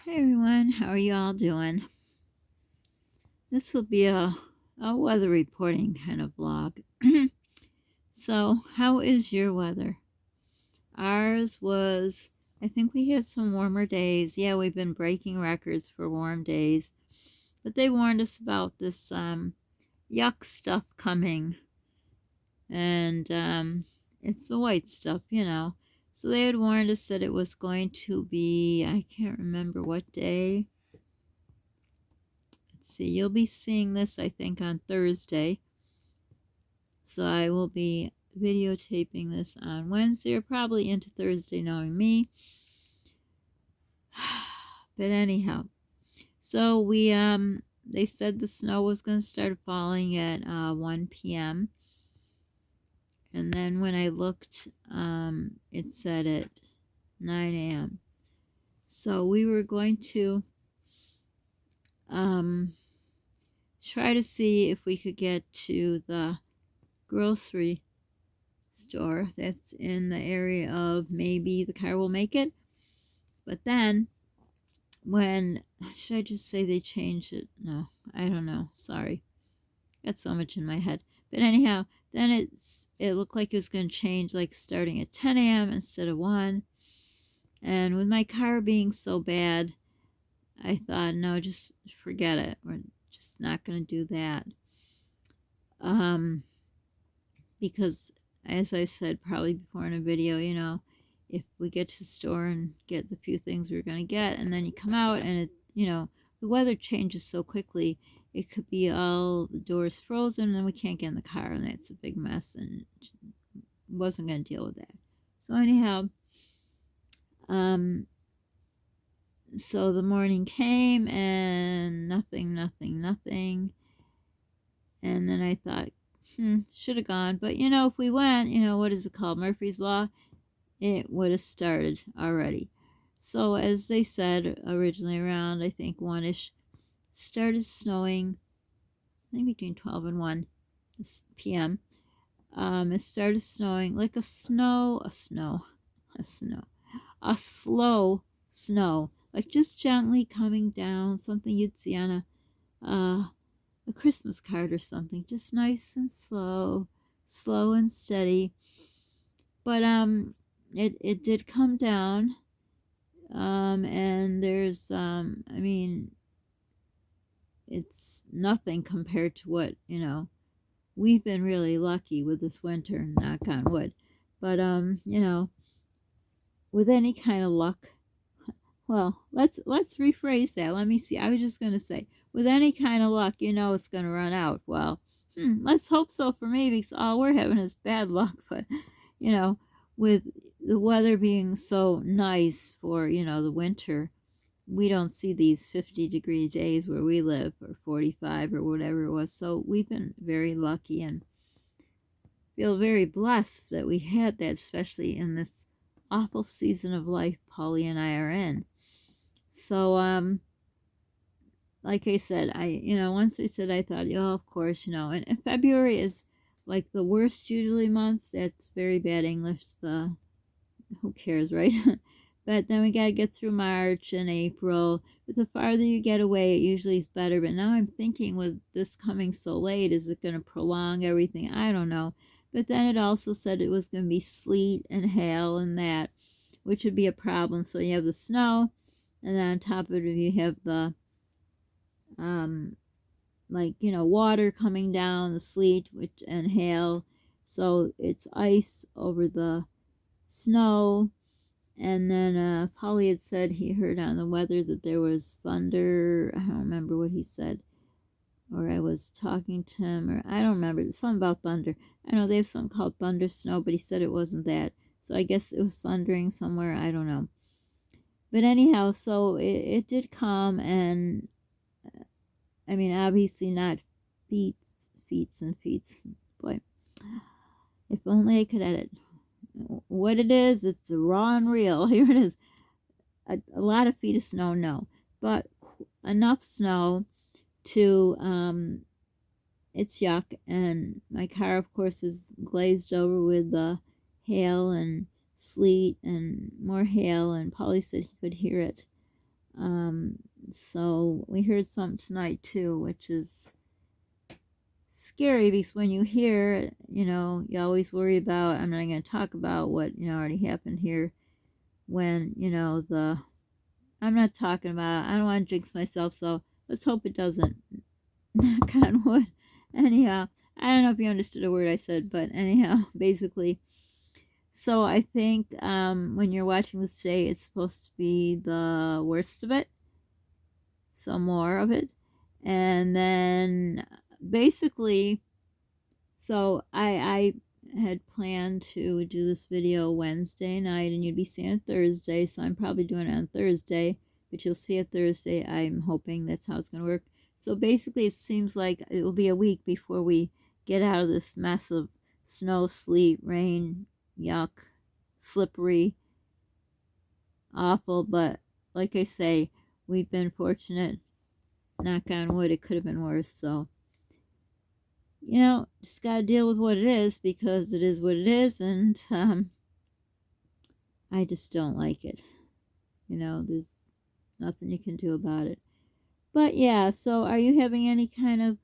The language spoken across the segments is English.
Hey everyone, how are you all doing? This will be a weather reporting kind of vlog. So, how is your weather? Ours was, I think we had some warmer days. Yeah, we've been breaking records for warm days. But they warned us about this yuck stuff coming. And it's the white stuff. So they had warned us that it was going to be, I can't remember what day. Let's see, you'll be seeing this, I think, on Thursday. So I will be videotaping this on Wednesday or probably into Thursday, knowing me. But anyhow, so they said the snow was going to start falling at 1 p.m. And then when I looked, it said at 9 a.m. So we were going to try to see if we could get to the grocery store that's in the area of maybe the car will make it. But then when, should I just say they changed it? No, I don't know. Sorry. Got so much in my head. But anyhow, then it looked like it was going to change, like starting at 10 a.m. instead of 1. And with my car being so bad, I thought, no, just forget it. We're just not going to do that. Because, as I said probably before in a video, if we get to the store and get the few things we're going to get, and then you come out and the weather changes so quickly, it could be all the doors frozen and then we can't get in the car, and that's a big mess, and wasn't going to deal with that. So anyhow, so the morning came and nothing. And then I thought, should have gone. But if we went, what is it called? Murphy's Law? It would have started already. So as they said originally, around I think 1ish, started snowing, I think between 12 and 1 p.m. It started snowing like a slow snow, like just gently coming down, something you'd see on a Christmas card or something, just nice and slow and steady. But it did come down. And there's, I mean, it's nothing compared to what, we've been really lucky with this winter, knock on wood. But, with any kind of luck, well, let's rephrase that. Let me see. I was just going to say, with any kind of luck, it's going to run out. Well, let's hope so for me, because all we're having is bad luck. But, with the weather being so nice for, the winter, we don't see these 50-degree days where we live, or 45 or whatever it was. So we've been very lucky and feel very blessed that we had that, especially in this awful season of life Polly and I are in. So, like I said, once they said, I thought, oh, of course, and February is like the worst usually month. That's very bad English. Who cares, right? But then we got to get through March and April. But the farther you get away, it usually is better. But now I'm thinking, with this coming so late, is it going to prolong everything? I don't know. But then it also said it was going to be sleet and hail and that, which would be a problem. So you have the snow, and then on top of it, you have the, water coming down, the sleet and hail. So it's ice over the snow. And then Polly had said he heard on the weather that there was thunder. I don't remember what he said. Or I was talking to him, or I don't remember. It was something about thunder. I know they have something called thunder snow, but he said it wasn't that. So I guess it was thundering somewhere. I don't know. But anyhow, so it did come, and I mean, obviously not feet and feet. Boy, if only I could edit. What it is, it's raw and real. Here it is. A lot of feet of snow, no, but enough snow to it's yuck. And my car, of course, is glazed over with the hail and sleet and more hail, and Polly said he could hear it So we heard something tonight too, which is scary because when you hear it, you always worry about, I'm not going to talk about what, already happened here when, I'm not talking about, I don't want to jinx myself, so let's hope it doesn't. Knock on wood. Anyhow, I don't know if you understood a word I said, but anyhow, basically. So I think when you're watching this today, it's supposed to be the worst of it. So more of it. And then basically, so I had planned to do this video Wednesday night, and you'd be seeing it Thursday, so I'm probably doing it on Thursday, but you'll see it Thursday. I'm hoping that's how it's going to work. So basically, it seems like it will be a week before we get out of this mess of snow, sleet, rain, yuck, slippery, awful. But like I say, we've been fortunate. Knock on wood, it could have been worse. So, just got to deal with what it is because it is what it is, and I just don't like it. There's nothing you can do about it. But yeah, so are you having any kind of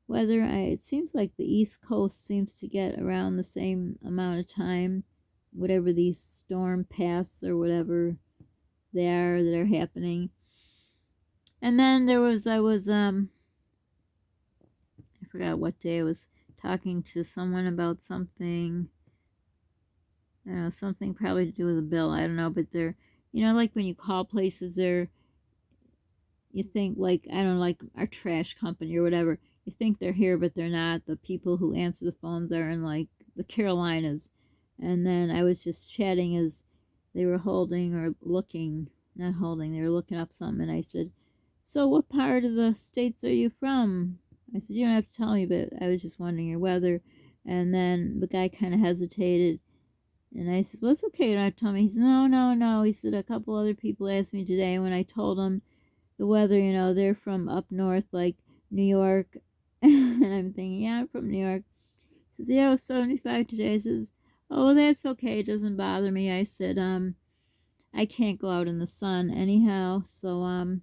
weather? It seems like the East Coast seems to get around the same amount of time, whatever these storm paths or whatever they are that are happening. And then I forgot what day I was talking to someone about something. I don't know, something probably to do with a bill. I don't know, but they're, like when you call places, you think like, I don't know, like our trash company or whatever. You think they're here, but they're not. The people who answer the phones are in like the Carolinas. And then I was just chatting as they were holding or looking, not holding, they were looking up something. And I said, so what part of the States are you from? I said, you don't have to tell me, but I was just wondering your weather. And then the guy kind of hesitated. And I said, well, it's okay, you don't have to tell me. He said, no, no, no. He said, a couple other people asked me today. And when I told them the weather, they're from up north, like New York. And I'm thinking, yeah, I'm from New York. He says, yeah, it was 75 today. I says, oh, that's okay. It doesn't bother me. I said, I can't go out in the sun anyhow. So,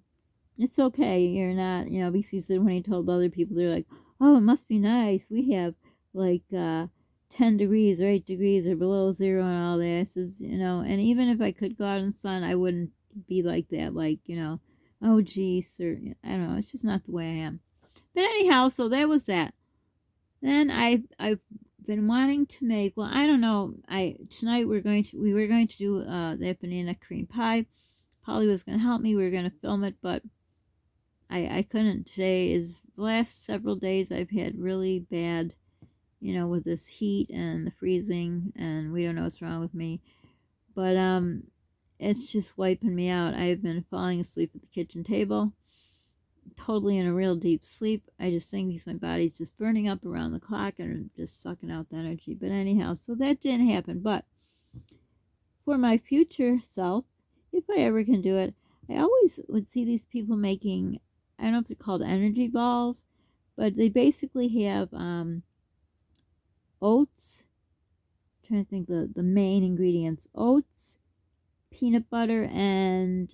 it's okay. You're not, because he said when he told other people, they're like, oh, it must be nice. We have like 10 degrees or 8 degrees or below zero and all that. I says, and even if I could go out in the sun, I wouldn't be like that. Like, oh, geez, or I don't know. It's just not the way I am. But anyhow, so that was that. Then I've been wanting to make, well, I don't know. Tonight we were going to do that banana cream pie. Polly was going to help me. We were going to film it, but I couldn't. Today is the last several days I've had really bad, with this heat and the freezing, and we don't know what's wrong with me. But it's just wiping me out. I've been falling asleep at the kitchen table, totally in a real deep sleep. I just think because my body's just burning up around the clock and just sucking out the energy. But anyhow, so that didn't happen. But for my future self, if I ever can do it, I always would see these people making, I don't know if they're called energy balls, but they basically have oats. I'm trying to think the main ingredients: oats, peanut butter, and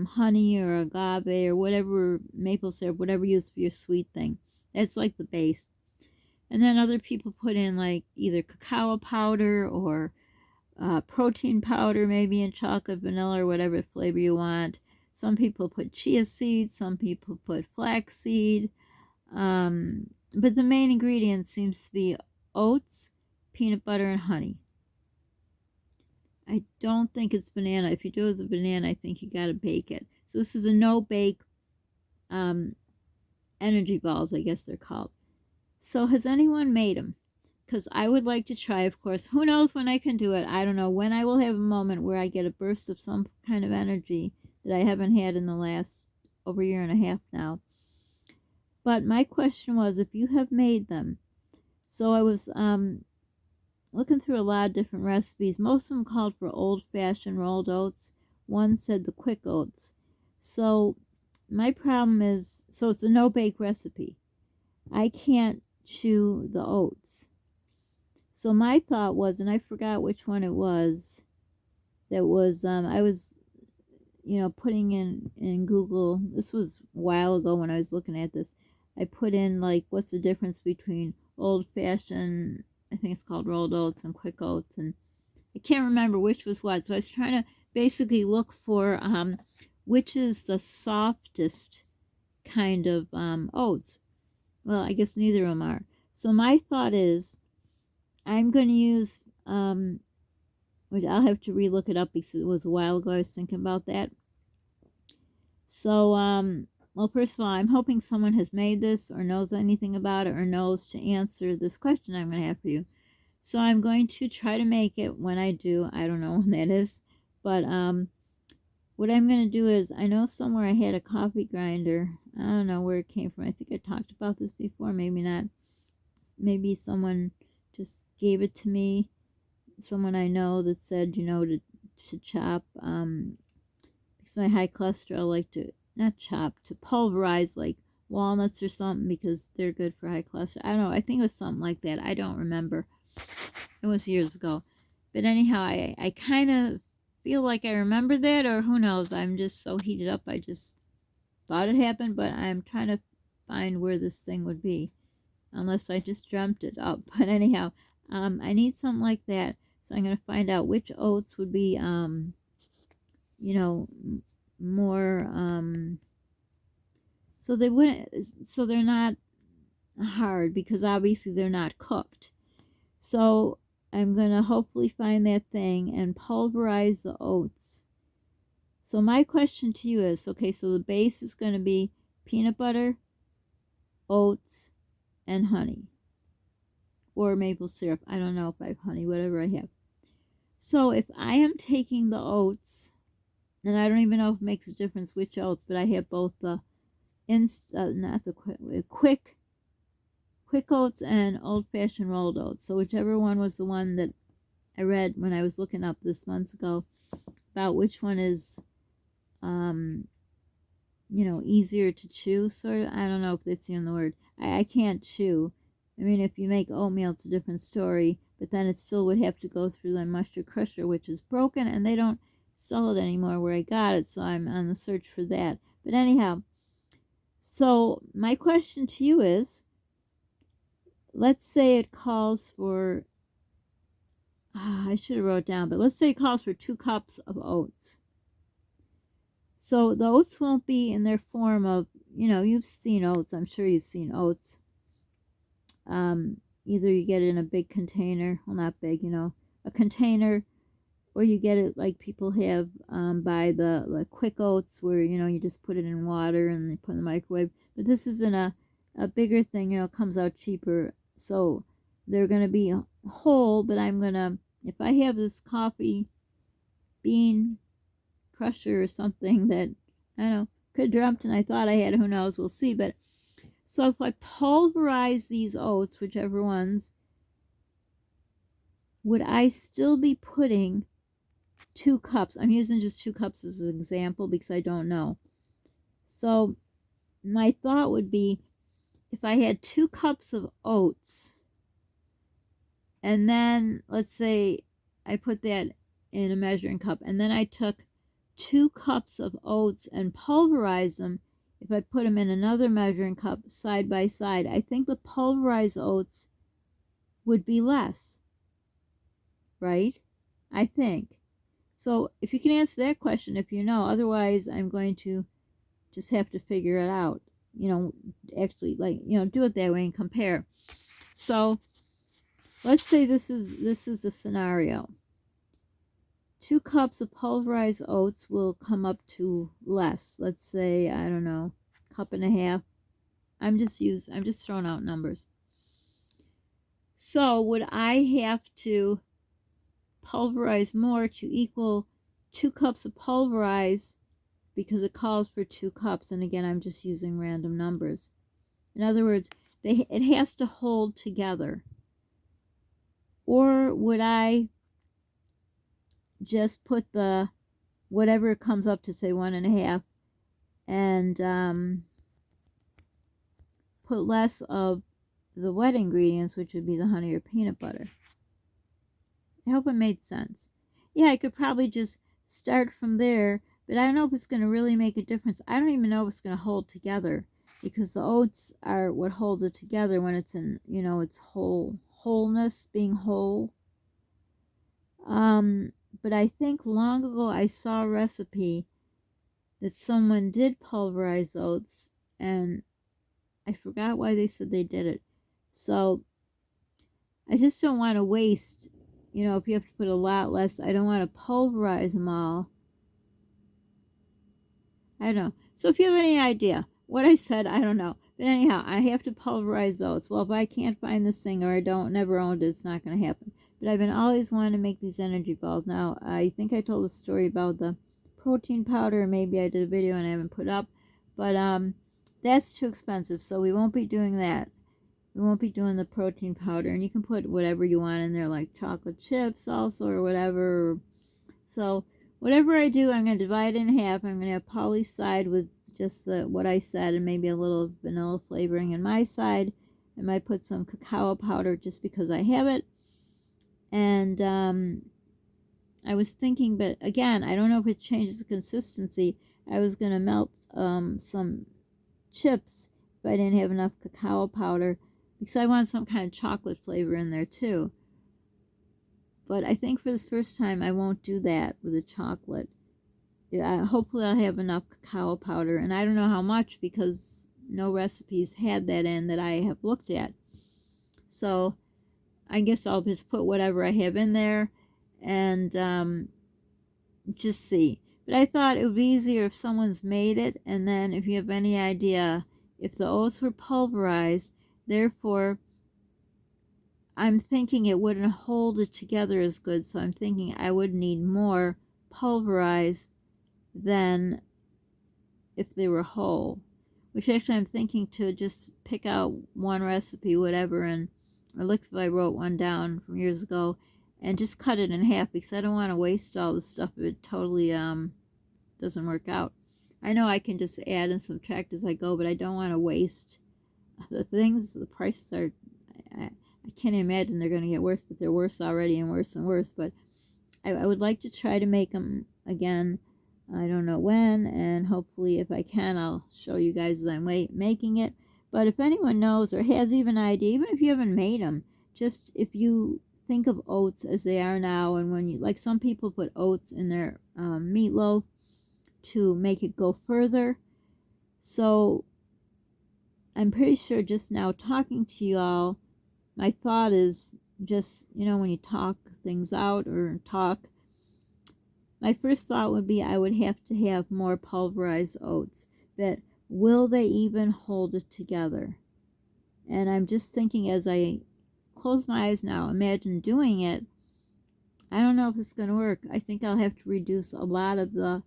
honey or agave or whatever, maple syrup, whatever you use for your sweet thing. That's like the base. And then other people put in like either cacao powder or protein powder, maybe in chocolate, vanilla, or whatever flavor you want. Some people put chia seeds, some people put flaxseed. But the main ingredient seems to be oats, peanut butter, and honey. I don't think it's banana. If you do the banana, I think you gotta bake it. So this is a no-bake energy balls, I guess they're called. So has anyone made them? Because I would like to try, of course. Who knows when I can do it? I don't know when I will have a moment where I get a burst of some kind of energy that I haven't had in the last over a year and a half now. But my question was, if you have made them. So I was looking through a lot of different recipes. Most of them called for old-fashioned rolled oats. One said the quick oats. So my problem is, so it's a no-bake recipe. I can't chew the oats. So my thought was, and I forgot which one it was, that was, putting in Google, this was a while ago when I was looking at this, I put in like what's the difference between old fashioned, I think it's called rolled oats, and quick oats, and I can't remember which was what. So I was trying to basically look for which is the softest kind of oats. Well, I guess neither of them are. So my thought is I'm going to use, which I'll have to relook it up because it was a while ago I was thinking about that. So, well, first of all, I'm hoping someone has made this or knows anything about it or knows to answer this question I'm going to have for you. So I'm going to try to make it when I do. I don't know when that is. But what I'm going to do is, I know somewhere I had a coffee grinder. I don't know where it came from. I think I talked about this before. Maybe not. Maybe someone just gave it to me. Someone I know that said, to chop, because my high cholesterol, like to, not chop, to pulverize like walnuts or something because they're good for high cholesterol. I don't know. I think it was something like that. I don't remember. It was years ago. But anyhow, I kind of feel like I remember that, or who knows. I'm just so heated up. I just thought it happened, but I'm trying to find where this thing would be. Unless I just dreamt it up. But anyhow, I need something like that. So I'm going to find out which oats would be, more, so they wouldn't, so they're not hard because obviously they're not cooked. So I'm going to hopefully find that thing and pulverize the oats. So my question to you is, okay, so the base is going to be peanut butter, oats, and honey. Or maple syrup. I don't know if I have honey, whatever I have. So if I am taking the oats, and I don't even know if it makes a difference which oats, but I have both the not the quick oats and old-fashioned rolled oats. So whichever one was the one that I read when I was looking up this months ago about which one is, easier to chew, sort of. I don't know if that's even the word. I can't chew. I mean, if you make oatmeal, it's a different story, but then it still would have to go through the mushroom crusher, which is broken, and they don't sell it anymore where I got it, so I'm on the search for that. But anyhow, so my question to you is, let's say it calls for, I should have wrote down, but let's say it calls for 2 cups of oats. So the oats won't be in their form of, you've seen oats. I'm sure you've seen oats. Either you get it in a big container, well, not big, a container, or you get it like people have by the like quick oats where, you just put it in water and they put it in the microwave. But this is in a bigger thing, it comes out cheaper. So they're going to be whole, but I'm going to, if I have this coffee bean crusher or something that, I don't know, could have dreamt and I thought I had, who knows, we'll see. But so if I pulverize these oats, whichever ones, would I still be putting 2 cups? I'm using just 2 cups as an example because I don't know. So my thought would be, if I had 2 cups of oats, and then let's say I put that in a measuring cup, and then I took 2 cups of oats and pulverized them, if I put them in another measuring cup side by side, I think the pulverized oats would be less, right? I think. So if you can answer that question, if you know, otherwise I'm going to just have to figure it out, actually, like, do it that way and compare. So let's say this is a scenario. 2 cups of pulverized oats will come up to less. Let's say, I don't know, 1.5 cups. I'm just throwing out numbers. So would I have to pulverize more to equal 2 cups of pulverized, because it calls for 2 cups, and again, I'm just using random numbers. In other words, it has to hold together. Or would I just put the whatever it comes up to, say 1.5, and put less of the wet ingredients, which would be the honey or peanut butter? I hope it made sense. Yeah, I could probably just start from there, But I don't know if it's going to really make a difference. I don't even know if it's going to hold together, because the oats are what holds it together when it's in, you know, its wholeness, being whole. But I think long ago I saw a recipe that someone did pulverize oats, and I forgot why they said they did it. So I just don't want to waste, you know, if you have to put a lot less, I don't want to pulverize them all. I don't know. So if you have any idea what I said, I don't know. But anyhow, I have to pulverize oats. Well, if I can't find this thing, or I never owned it, it's not going to happen. But I've been always wanting to make these energy balls. Now, I think I told the story about the protein powder. Maybe I did a video and I haven't put up. But that's too expensive, so we won't be doing that. We won't be doing the protein powder. And you can put whatever you want in there, like chocolate chips also, or whatever. So whatever I do, I'm going to divide it in half. I'm going to have Polly's side with just what I said, and maybe a little vanilla flavoring in my side. I might put some cacao powder just because I have it. And I was thinking, but again, I don't know if it changes the consistency. I was going to melt some chips if I didn't have enough cacao powder, because I want some kind of chocolate flavor in there too. But I think for this first time, I won't do that with the chocolate. Hopefully I'll have enough cacao powder, and I don't know how much, because no recipes had that in that I have looked at. So I guess I'll just put whatever I have in there and just see. But I thought it would be easier if someone's made it, and then if you have any idea, if the oats were pulverized, therefore I'm thinking it wouldn't hold it together as good, so I'm thinking I would need more pulverized than if they were whole. Which actually I'm thinking to just pick out one recipe, whatever, and or look if I wrote one down from years ago, and just cut it in half, because I don't want to waste all the stuff if it totally doesn't work out. I know I can just add and subtract as I go, but I don't want to waste the things. The prices are, I can't imagine they're going to get worse, but they're worse already and worse and worse. But I would like to try to make them again. I don't know when, and hopefully if I can, I'll show you guys as I'm making it. But if anyone knows or has even an idea, even if you haven't made them, just if you think of oats as they are now, and when you, like some people put oats in their meatloaf to make it go further. So I'm pretty sure just now talking to you all, my thought is just, you know, when you talk things out or talk, my first thought would be I would have to have more pulverized oats. But will they even hold it together? And I'm just thinking as I close my eyes now, imagine doing it. I don't know if it's going to work. I think I'll have to reduce a lot of the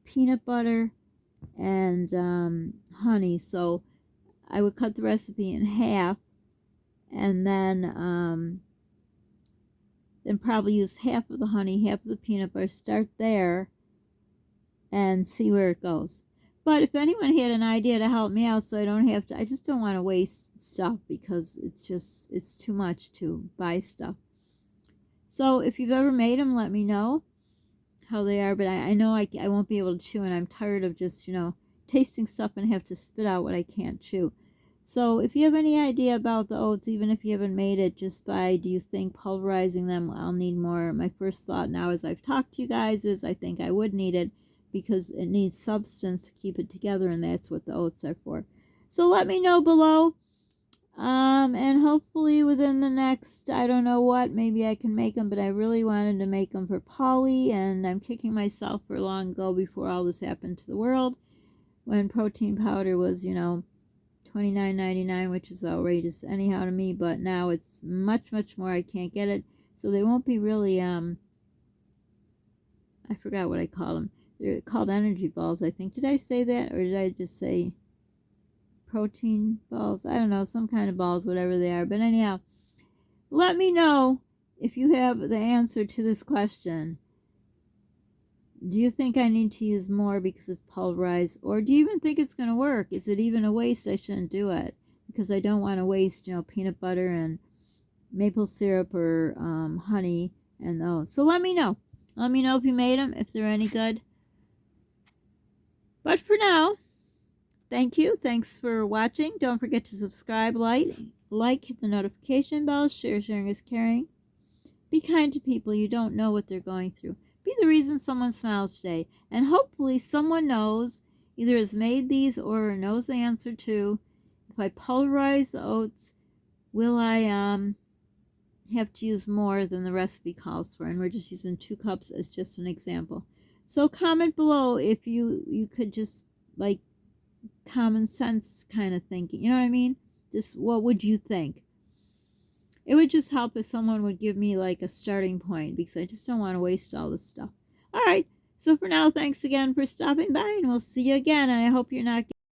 peanut butter and honey. So I would cut the recipe in half, and then probably use half of the honey, half of the peanut butter, start there, and see where it goes. But if anyone had an idea to help me out so I don't have to, I just don't want to waste stuff, because it's too much to buy stuff. So if you've ever made them, let me know how they are. But I know I won't be able to chew, and I'm tired of just, you know, tasting stuff and have to spit out what I can't chew. So if you have any idea about the oats, even if you haven't made it, just by, do you think pulverizing them, I'll need more? My first thought now as I've talked to you guys is I think I would need it, because it needs substance to keep it together, and that's what the oats are for. So let me know below. And hopefully within the next, I don't know what, maybe I can make them, but I really wanted to make them for Polly, and I'm kicking myself for long ago before all this happened to the world, when protein powder was, you know, $29.99, which is outrageous anyhow to me, but now it's much, much more. I can't get it, so they won't be really, I forgot what I call them. They're called energy balls, I think. Did I say that, or did I just say protein balls? I don't know, some kind of balls, whatever they are. But anyhow, let me know if you have the answer to this question. Do you think I need to use more because it's pulverized? Or do you even think it's going to work? Is it even a waste? I shouldn't do it, because I don't want to waste, you know, peanut butter and maple syrup or honey and those. So let me know. Let me know if you made them, if they're any good. But for now, thank you. Thanks for watching. Don't forget to subscribe, hit the notification bell, sharing is caring. Be kind to people. You don't know what they're going through. Be the reason someone smiles today. And hopefully someone knows, either has made these or knows the answer to, if I pulverize the oats, will I have to use more than the recipe calls for? And we're just using 2 cups as just an example. So comment below if you could just, like, common sense kind of thinking. You know what I mean? Just what would you think? It would just help if someone would give me like a starting point, because I just don't want to waste all this stuff. All right. So for now, thanks again for stopping by, and we'll see you again. And I hope you're not